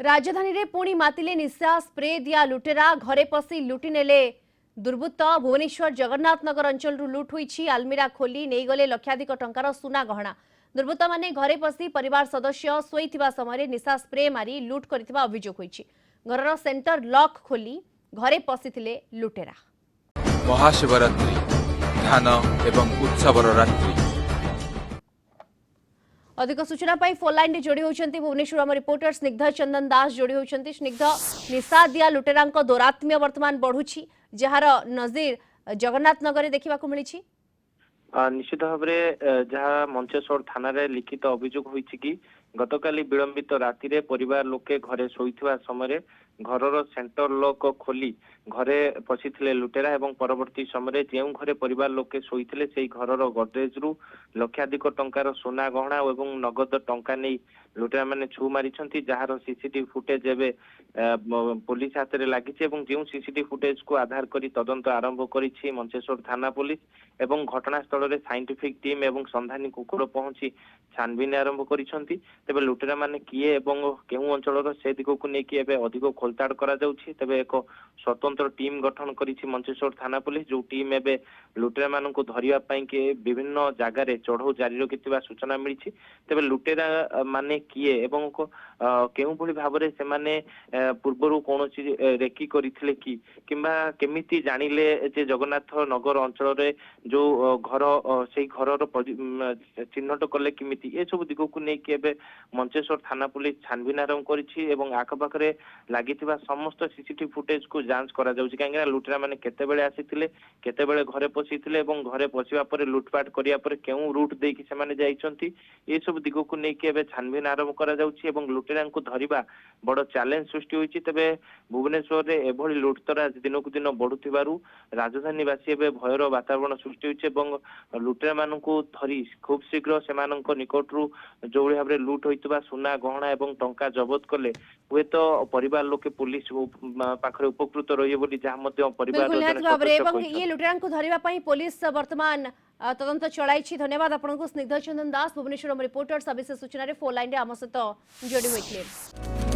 राजधानी रे पुणी मातिले निशा स्प्रे दिया लुटेरा घरे पसी लुटि नेले दुर्बृत्त। भुवनेश्वर जगन्नाथ नगर अंचल लुट होईछि। आलमीरा खोली नहीं गले लक्षाधिक टंकार सुना गहना। दुर्बृत्त माने घरे पसी परिवार सदस्य शोइथिबा समय निशा स्प्रे मारी लुट करथिबा अभियोग होईछि। घरर सेंटर लॉक खोली घरे पसिथिले लुटेरा। महाशिवरात्रि ध्यान एवं उत्सवर रात्रि। अधिक सूचना पाई फोन लाइन रे जोड़ी होउछंती भुवनेश्वर आम रिपोर्टर स्निग्ध चंदन दास जोड़ी होउछंती। स्निग्ध, निशा दिया लुटेरांक दौरात्म्य वर्तमान बढ़ुछि जहार नजीर जगन्नाथ नगर रे देखिबा को मिलिछि। निश्चित भाव में जहाँ मंचेश्वर थाना रे लिखित अभियोग होईछि कि गतकाली विलंबित राति रे परिवार लोके घरे शोइथिबा समय घरर सेंटर लॉक खोली घरे पशिथिले लुटेरा एवं परवर्ती समय जो घरे परिवार लोके शोइथिले सेही घरर गडरेज रु लक्षाधिक टंकार सोना गहना एवं नगद टंका नहीं लुटेरा माने छु मारिछंती। जहार सीसीटीवी फुटेज एबे पुलिस हाथ में लगी जो सीसीटीवी फुटेज को आधार करी तदंत आरंभ करिछि मंचेश्वर थाना पुलिस एवं घटनास्थल रे साइंटिफिक टीम एवं संधानी कुकुर पहुंची छानबीन आरंभ करिछंती। तेबे लुटेरा माने किए एवं केउ अंचलर से दिग को नेकी एबे अधिक खोलताड़ करा जाउछि। तेबे एक स्वतंत्र टीम गठन करिछि मंचेश्वर थाना पुलिस जो टीम एबे लुटेरा माननकु धरिबा पई के विभिन्न जगह रे चढ़ौ जारी रखिथिबा सूचना मिलिछि। तेबे लुटेरा माने किए एवं केउ भली भाबरे से माने पूर्वरु कोनोसी रेकी करिथिले कि किंबा केमिति जानिले जे जगन्नाथ नगर अंचल रे जो घर से घरर चिन्हट कले किमिति ए सब दिग को नेकी एबे मंचेश्वर थाना पुलिस छानबीन आरंभ करिछि एवं आखपाखरे लागिथिबा समस्त सीसीटीवी फुटेज को जांच करा जाउछि। काहेकि लुटेरा माने केतेबेले आसीथिले केतेबेले घरे पसिथिले एवं घरे पसिबा परे लुटपाट करिया परे केउ रूट देकी से माने जाइछंती ए सब दिग को नेकी एबे छानबीन आरंभ करा जाउछि एवं लुटेरा को धरिबा बड़ चैलेंज सृष्टि होइछि। तबे भुवनेश्वर रे एभली लुटतरा दिन को दिन बढ़ुथिबारु राजधानीवासी एबे भयर वातावरण सृष्टि होइछि एवं लुटेरा माननकु धरि खूब शीघ्र सेमाननक निकटरू जो भाव में लुट होइतबा सुना गहना एवं टंका जबत कले हुए तो परिवार लोके पुलिस पाखरे उपकृत रहिए बोली जहाँ मध्य परिवार ये लुटेरा को धरिबा पई पुलिस वर्तमान तदंत चलाइछि। धन्यवाद आपनको स्निग्ध चंदन दास भुवनेश्वर रिपोर्टर सविशेष सूचना रे फोन लाइन रे आम सहित जोड़ी होइथिले।